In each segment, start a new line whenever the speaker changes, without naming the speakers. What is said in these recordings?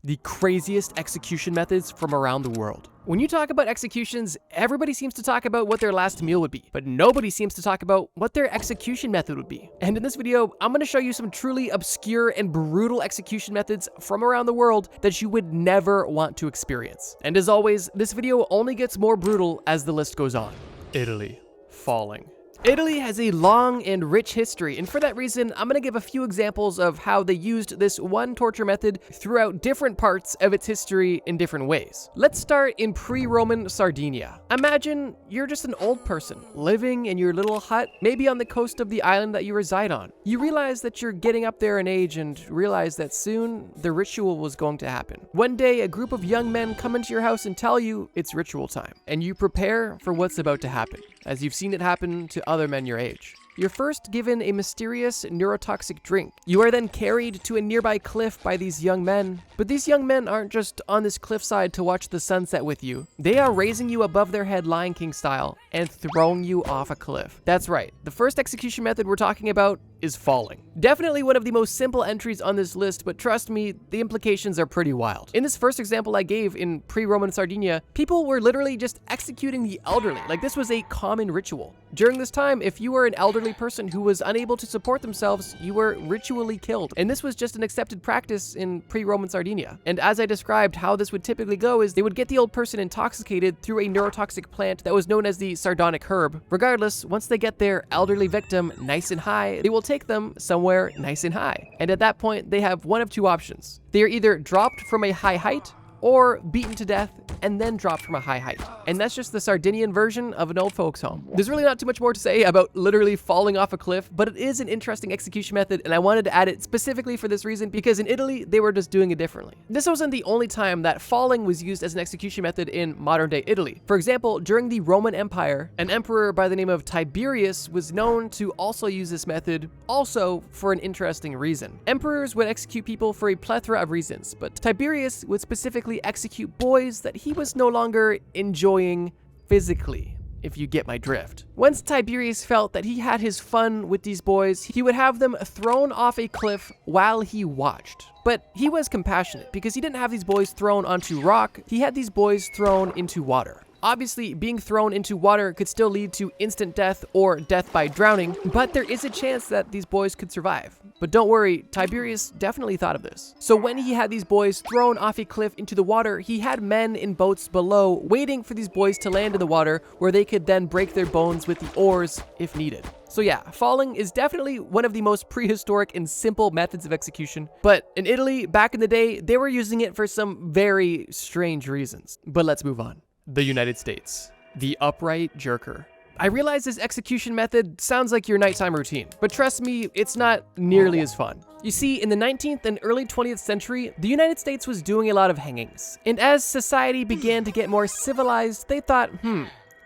the craziest execution methods from around the world. When you talk about executions, everybody seems to talk about what their last meal would be, but nobody seems to talk about what their execution method would be. And in this video, I'm going to show you some truly obscure and brutal execution methods from around the world that you would never want to experience. And as always, this video only gets more brutal as the list goes on. Italy. Falling. Italy has a long and rich history, and for that reason, I'm going to give a few examples of how they used this one torture method throughout different parts of its history in different ways. Let's start in pre-Roman Sardinia. Imagine you're just an old person living in your little hut, maybe on the coast of the island that you reside on. You realize that you're getting up there in age and realize that soon the ritual was going to happen. One day, a group of young men come into your house and tell you it's ritual time, and you prepare for what's about to happen, as you've seen it happen to other men your age. You're first given a mysterious neurotoxic drink. You are then carried to a nearby cliff by these young men. But these young men aren't just on this cliffside to watch the sunset with you. They are raising you above their head Lion King style and throwing you off a cliff. That's right. The first execution method we're talking about is falling. Definitely one of the most simple entries on this list, but trust me, the implications are pretty wild. In this first example I gave in pre-Roman Sardinia, people were literally just executing the elderly. Like, this was a common ritual. During this time, if you were an elderly person who was unable to support themselves, you were ritually killed. And this was just an accepted practice in pre-Roman Sardinia. And as I described, how this would typically go is they would get the old person intoxicated through a neurotoxic plant that was known as the sardonic herb. Regardless, once they get their elderly victim nice and high, they will take them somewhere nice and high. And at that point, they have one of two options. They are either dropped from a high height or beaten to death and then dropped from a high height. And that's just the Sardinian version of an old folks home. There's really not too much more to say about literally falling off a cliff, but it is an interesting execution method, and I wanted to add it specifically for this reason because in Italy, they were just doing it differently. This wasn't the only time that falling was used as an execution method in modern day Italy. For example, during the Roman Empire, an emperor by the name of Tiberius was known to also use this method, also for an interesting reason. Emperors would execute people for a plethora of reasons, but Tiberius would specifically execute boys that he was no longer enjoying physically, if you get my drift. Once Tiberius felt that he had his fun with these boys, he would have them thrown off a cliff while he watched. But he was compassionate because he didn't have these boys thrown onto rock, he had these boys thrown into water. Obviously, being thrown into water could still lead to instant death or death by drowning, but there is a chance that these boys could survive. But don't worry, Tiberius definitely thought of this. So when he had these boys thrown off a cliff into the water, he had men in boats below waiting for these boys to land in the water where they could then break their bones with the oars if needed. So yeah, falling is definitely one of the most prehistoric and simple methods of execution. But in Italy, back in the day, they were using it for some very strange reasons. But let's move on. The United States. The upright jerker. I realize this execution method sounds like your nighttime routine, but trust me, it's not nearly as fun. You see, in the 19th and early 20th century, the United States was doing a lot of hangings. And as society began to get more civilized, they thought,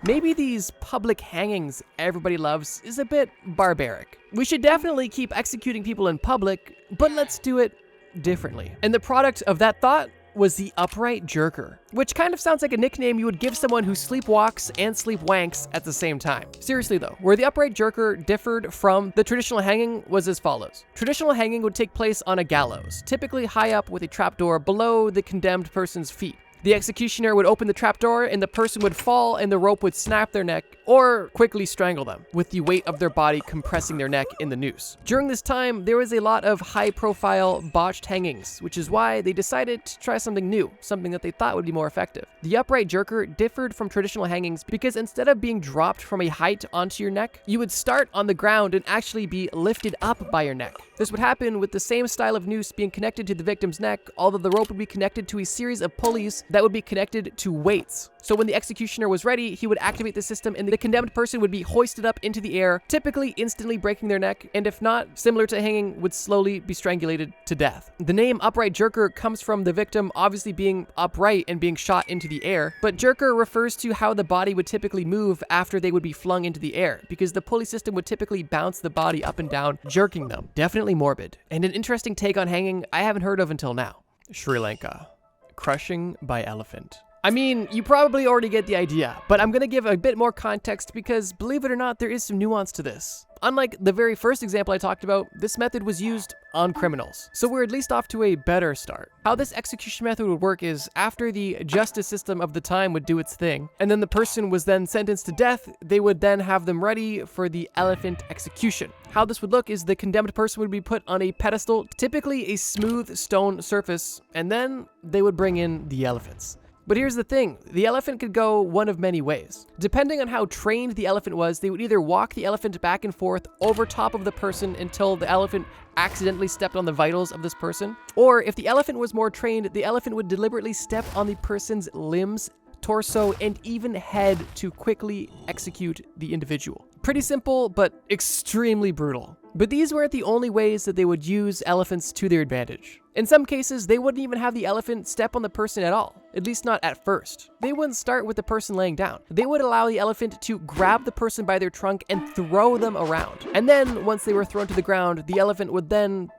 maybe these public hangings everybody loves is a bit barbaric. We should definitely keep executing people in public, but let's do it differently. And the product of that thought was the upright jerker, which kind of sounds like a nickname you would give someone who sleepwalks and sleepwanks at the same time. Seriously though, where the upright jerker differed from the traditional hanging was as follows. Traditional hanging would take place on a gallows, typically high up with a trapdoor below the condemned person's feet. The executioner would open the trapdoor and the person would fall and the rope would snap their neck or quickly strangle them, with the weight of their body compressing their neck in the noose. During this time, there was a lot of high-profile botched hangings, which is why they decided to try something new, something that they thought would be more effective. The upright jerker differed from traditional hangings because instead of being dropped from a height onto your neck, you would start on the ground and actually be lifted up by your neck. This would happen with the same style of noose being connected to the victim's neck, although the rope would be connected to a series of pulleys that would be connected to weights. So when the executioner was ready, he would activate the system and the condemned person would be hoisted up into the air, typically instantly breaking their neck, and if not, similar to hanging, would slowly be strangulated to death. The name upright jerker comes from the victim obviously being upright and being shot into the air, but jerker refers to how the body would typically move after they would be flung into the air, because the pulley system would typically bounce the body up and down, jerking them. Definitely morbid. And an interesting take on hanging I haven't heard of until now. Sri Lanka. Crushing by elephant. I mean, you probably already get the idea, but I'm gonna give a bit more context because, believe it or not, there is some nuance to this. Unlike the very first example I talked about, this method was used on criminals. So we're at least off to a better start. How this execution method would work is after the justice system of the time would do its thing, and then the person was then sentenced to death, they would then have them ready for the elephant execution. How this would look is the condemned person would be put on a pedestal, typically a smooth stone surface, and then they would bring in the elephants. But here's the thing, the elephant could go one of many ways. Depending on how trained the elephant was, they would either walk the elephant back and forth over top of the person until the elephant accidentally stepped on the vitals of this person, or if the elephant was more trained, the elephant would deliberately step on the person's limbs, torso, and even head to quickly execute the individual. Pretty simple, but extremely brutal. But these weren't the only ways that they would use elephants to their advantage. In some cases, they wouldn't even have the elephant step on the person at all, at least not at first. They wouldn't start with the person laying down. They would allow the elephant to grab the person by their trunk and throw them around. And then, once they were thrown to the ground, the elephant would then,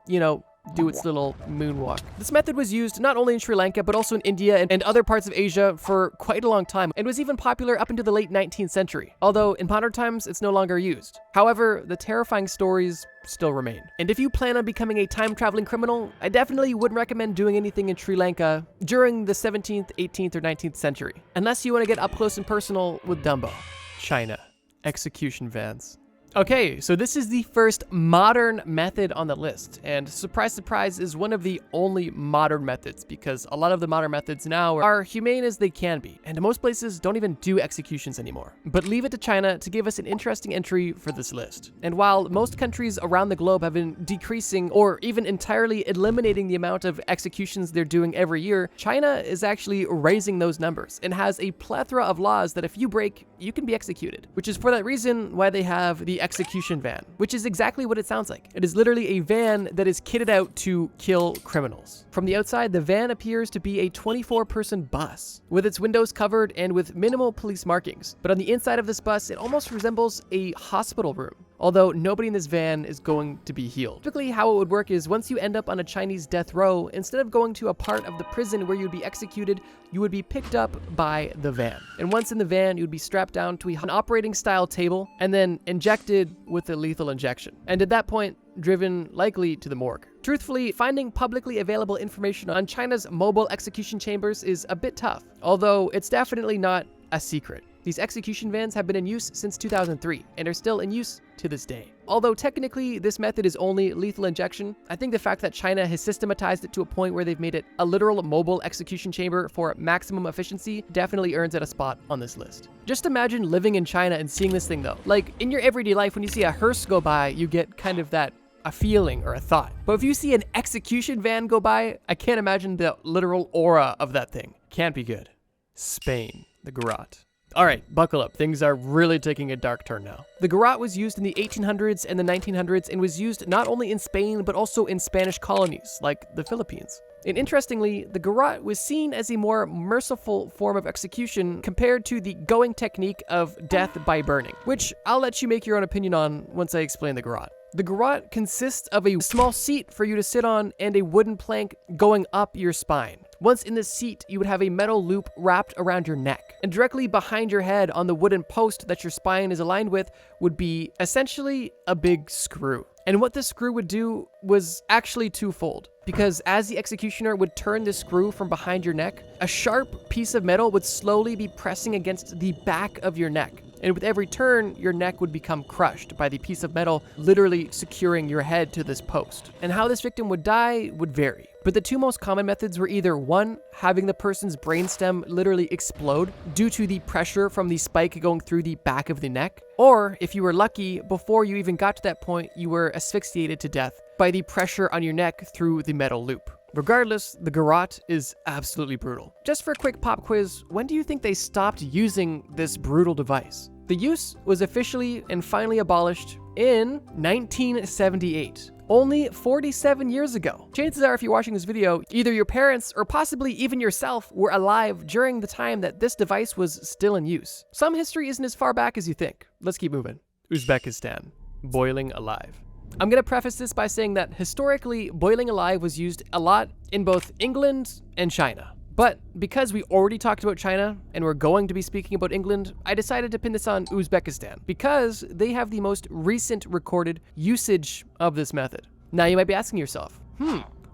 do its little moonwalk. This method was used not only in Sri Lanka, but also in India and other parts of Asia for quite a long time, and was even popular up into the late 19th century, although in modern times it's no longer used. However, the terrifying stories still remain. And if you plan on becoming a time-traveling criminal, I definitely wouldn't recommend doing anything in Sri Lanka during the 17th, 18th, or 19th century, unless you want to get up close and personal with Dumbo. China. Execution vans. Okay, so this is the first modern method on the list, and surprise, surprise, is one of the only modern methods, because a lot of the modern methods now are humane as they can be, and most places don't even do executions anymore. But leave it to China to give us an interesting entry for this list. And while most countries around the globe have been decreasing or even entirely eliminating the amount of executions they're doing every year, China is actually raising those numbers and has a plethora of laws that if you break, you can be executed, which is for that reason why they have the execution van, which is exactly what it sounds like. It is literally a van that is kitted out to kill criminals. From the outside, the van appears to be a 24-person bus, with its windows covered and with minimal police markings. But on the inside of this bus, it almost resembles a hospital room, although nobody in this van is going to be healed. Typically, how it would work is once you end up on a Chinese death row, instead of going to a part of the prison where you'd be executed, you would be picked up by the van. And once in the van, you'd be strapped down to an operating style table and then injected with a lethal injection. And at that point, driven likely to the morgue. Truthfully, finding publicly available information on China's mobile execution chambers is a bit tough, although it's definitely not a secret. These execution vans have been in use since 2003 and are still in use to this day. Although technically this method is only lethal injection, I think the fact that China has systematized it to a point where they've made it a literal mobile execution chamber for maximum efficiency definitely earns it a spot on this list. Just imagine living in China and seeing this thing though. Like in your everyday life, when you see a hearse go by, you get kind of a feeling or a thought. But if you see an execution van go by, I can't imagine the literal aura of that thing. Can't be good. Spain, the Garrote. All right, buckle up. Things are really taking a dark turn now. The Garrote was used in the 1800s and the 1900s and was used not only in Spain, but also in Spanish colonies, like the Philippines. And interestingly, the Garrote was seen as a more merciful form of execution compared to the going technique of death by burning, which I'll let you make your own opinion on once I explain the Garrote. The Garrote consists of a small seat for you to sit on and a wooden plank going up your spine. Once in the seat, you would have a metal loop wrapped around your neck. And directly behind your head on the wooden post that your spine is aligned with would be essentially a big screw. And what this screw would do was actually twofold. Because as the executioner would turn the screw from behind your neck, a sharp piece of metal would slowly be pressing against the back of your neck. And with every turn, your neck would become crushed by the piece of metal literally securing your head to this post. And how this victim would die would vary. But the two most common methods were either one, having the person's brainstem literally explode due to the pressure from the spike going through the back of the neck, or if you were lucky, before you even got to that point, you were asphyxiated to death by the pressure on your neck through the metal loop. Regardless, the Garrote is absolutely brutal. Just for a quick pop quiz, when do you think they stopped using this brutal device? The use was officially and finally abolished in 1978. Only 47 years ago. Chances are if you're watching this video, either your parents or possibly even yourself were alive during the time that this device was still in use. Some history isn't as far back as you think. Let's keep moving. Uzbekistan. Boiling alive. I'm going to preface this by saying that historically, boiling alive was used a lot in both England and China. But because we already talked about China and we're going to be speaking about England, I decided to pin this on Uzbekistan because they have the most recent recorded usage of this method. Now you might be asking yourself,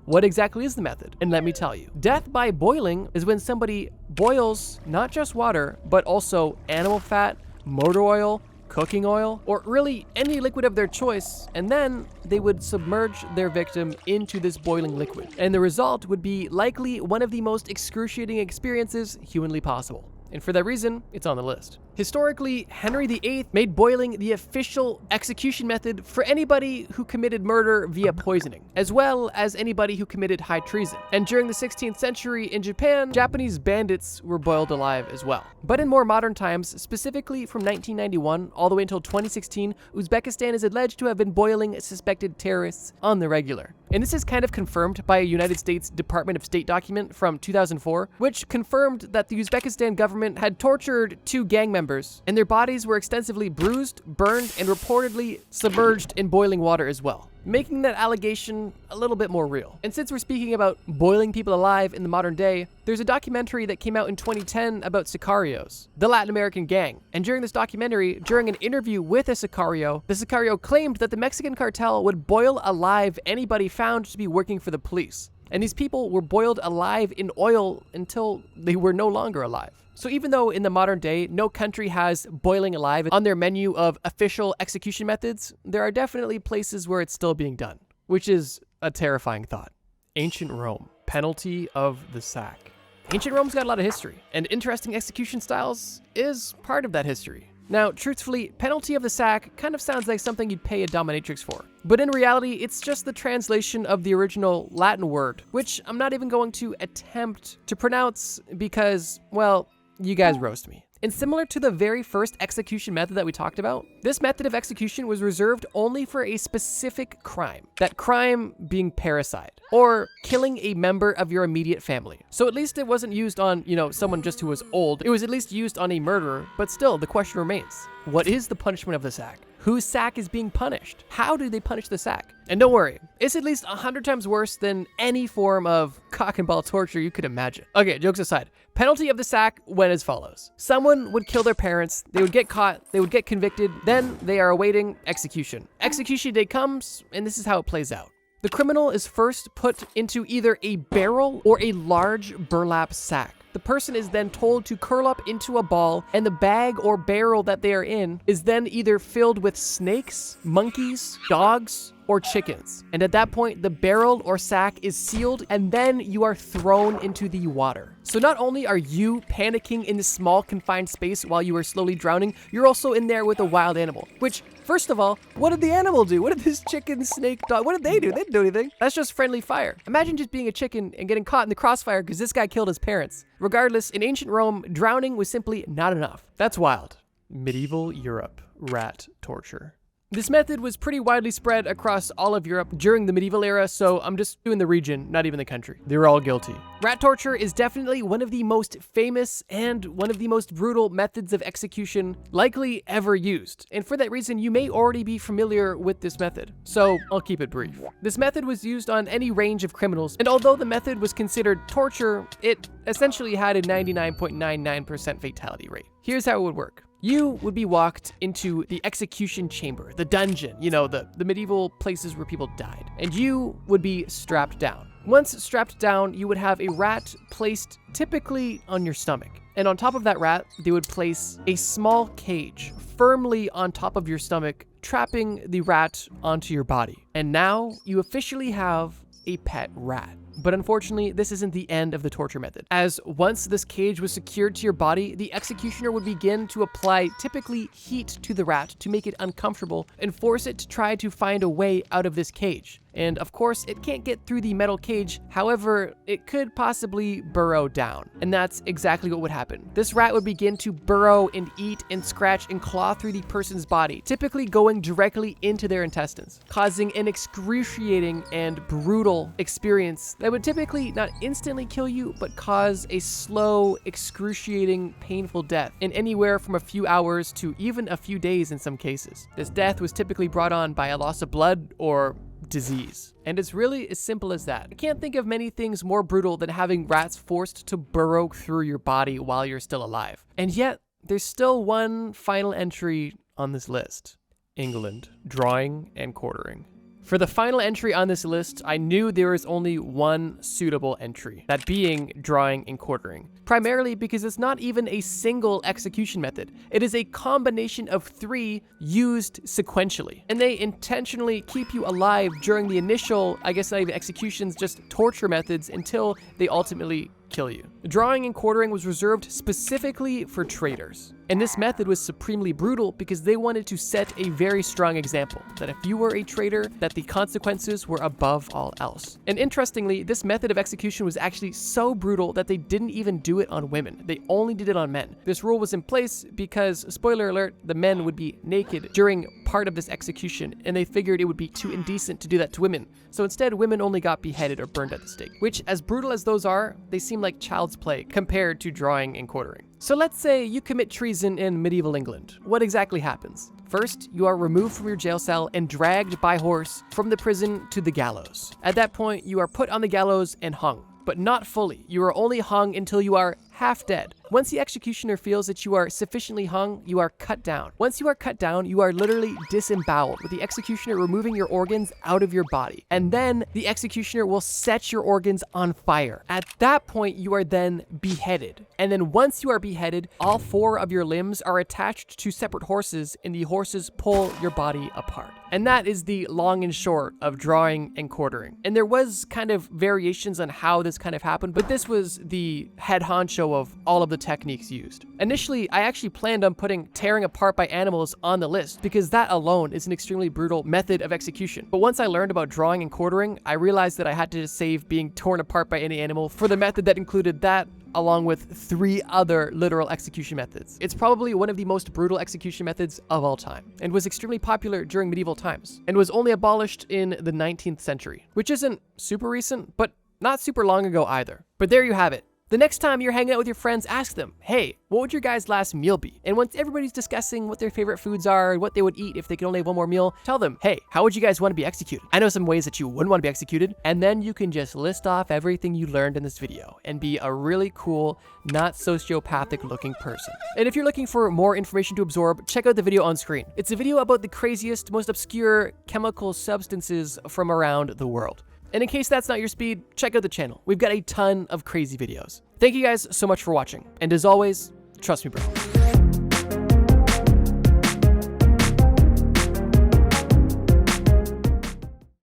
what exactly is the method? And let me tell you. Death by boiling is when somebody boils not just water, but also animal fat, motor oil, cooking oil, or really any liquid of their choice, and then they would submerge their victim into this boiling liquid. And the result would be likely one of the most excruciating experiences humanly possible. And for that reason, it's on the list. Historically, Henry VIII made boiling the official execution method for anybody who committed murder via poisoning, as well as anybody who committed high treason. And during the 16th century in Japan, Japanese bandits were boiled alive as well. But in more modern times, specifically from 1991 all the way until 2016, Uzbekistan is alleged to have been boiling suspected terrorists on the regular. And this is kind of confirmed by a United States Department of State document from 2004, which confirmed that the Uzbekistan government had tortured 2 gang members, and their bodies were extensively bruised, burned, and reportedly submerged in boiling water as well, making that allegation a little bit more real. And since we're speaking about boiling people alive in the modern day, there's a documentary that came out in 2010 about sicarios, the Latin American gang. And during this documentary, during an interview with a sicario, the sicario claimed that the Mexican cartel would boil alive anybody found to be working for the police. And these people were boiled alive in oil until they were no longer alive. So even though in the modern day, no country has boiling alive on their menu of official execution methods, there are definitely places where it's still being done, which is a terrifying thought. Ancient Rome, penalty of the sack. Ancient Rome's got a lot of history, and interesting execution styles is part of that history. Now, truthfully, penalty of the sack kind of sounds like something you'd pay a dominatrix for. But in reality, it's just the translation of the original Latin word, which I'm not even going to attempt to pronounce because, well, you guys roast me. And similar to the very first execution method that we talked about, this method of execution was reserved only for a specific crime. That crime being parricide, or killing a member of your immediate family. So at least it wasn't used on, someone just who was old. It was at least used on a murderer, but still, the question remains. What is the punishment of the sack? Whose sack is being punished? How do they punish the sack? And don't worry, it's at least 100 times worse than any form of cock and ball torture you could imagine. Okay, jokes aside, penalty of the sack went as follows. Someone would kill their parents, they would get caught, they would get convicted, then they are awaiting execution. Execution day comes, and this is how it plays out. The criminal is first put into either a barrel or a large burlap sack. The person is then told to curl up into a ball, and the bag or barrel that they are in is then either filled with snakes, monkeys, dogs, or chickens. And at that point, the barrel or sack is sealed, and then you are thrown into the water. So not only are you panicking in this small confined space while you are slowly drowning, you're also in there with a wild animal. Which, first of all, what did the animal do? What did this chicken, snake, dog, what did they do? They didn't do anything. That's just friendly fire. Imagine just being a chicken and getting caught in the crossfire because this guy killed his parents. Regardless, in ancient Rome, drowning was simply not enough. That's wild. Medieval Europe, rat torture. This method was pretty widely spread across all of Europe during the medieval era, so I'm just doing the region, not even the country. They were all guilty. Rat torture is definitely one of the most famous and one of the most brutal methods of execution likely ever used. And for that reason, you may already be familiar with this method. So I'll keep it brief. This method was used on any range of criminals, and although the method was considered torture, it essentially had a 99.99% fatality rate. Here's how it would work. You would be walked into the execution chamber, the dungeon, the medieval places where people died, and you would be strapped down. Once strapped down, you would have a rat placed typically on your stomach. And on top of that rat, they would place a small cage firmly on top of your stomach, trapping the rat onto your body. And now you officially have a pet rat. But unfortunately, this isn't the end of the torture method, as once this cage was secured to your body, the executioner would begin to apply typically heat to the rat to make it uncomfortable and force it to try to find a way out of this cage. And of course, it can't get through the metal cage, however, it could possibly burrow down. And that's exactly what would happen. This rat would begin to burrow and eat and scratch and claw through the person's body, typically going directly into their intestines, causing an excruciating and brutal experience that would typically not instantly kill you, but cause a slow, excruciating, painful death in anywhere from a few hours to even a few days in some cases. This death was typically brought on by a loss of blood or disease. And it's really as simple as that. I can't think of many things more brutal than having rats forced to burrow through your body while you're still alive. And yet, there's still one final entry on this list. England, drawing and quartering. For the final entry on this list, I knew there was only one suitable entry, that being drawing and quartering. Primarily because it's not even a single execution method. It is a combination of 3 used sequentially. And they intentionally keep you alive during the initial, I guess not even executions, just torture methods until they ultimately kill you. Drawing and quartering was reserved specifically for traitors. And this method was supremely brutal because they wanted to set a very strong example that if you were a traitor, that the consequences were above all else. And interestingly, this method of execution was actually so brutal that they didn't even do it on women. They only did it on men. This rule was in place because, spoiler alert, the men would be naked during part of this execution, and they figured it would be too indecent to do that to women. So instead, women only got beheaded or burned at the stake, which, as brutal as those are, they seem like child's play compared to drawing and quartering. So let's say you commit treason in medieval England. What exactly happens? First, you are removed from your jail cell and dragged by horse from the prison to the gallows. At that point, you are put on the gallows and hung, but not fully. You are only hung until you are half dead. Once the executioner feels that you are sufficiently hung, you are cut down. Once you are cut down, you are literally disemboweled, with the executioner removing your organs out of your body. And then the executioner will set your organs on fire. At that point, you are then beheaded. And then once you are beheaded, all 4 of your limbs are attached to separate horses, and the horses pull your body apart. And that is the long and short of drawing and quartering. And there was kind of variations on how this kind of happened, but this was the head honcho of all of the techniques used. Initially, I actually planned on putting tearing apart by animals on the list because that alone is an extremely brutal method of execution. But once I learned about drawing and quartering, I realized that I had to save being torn apart by any animal for the method that included that, along with 3 other literal execution methods. It's probably one of the most brutal execution methods of all time, and was extremely popular during medieval times, and was only abolished in the 19th century, which isn't super recent, but not super long ago either. But there you have it. The next time you're hanging out with your friends, ask them, hey, what would your guys' last meal be? And once everybody's discussing what their favorite foods are and what they would eat if they could only have one more meal, tell them, hey, how would you guys want to be executed? I know some ways that you wouldn't want to be executed, and then you can just list off everything you learned in this video and be a really cool, not sociopathic looking person. And if you're looking for more information to absorb, check out the video on screen. It's a video about the craziest, most obscure chemical substances from around the world. And in case that's not your speed, check out the channel. We've got a ton of crazy videos. Thank you guys so much for watching. And as always, trust me, bro.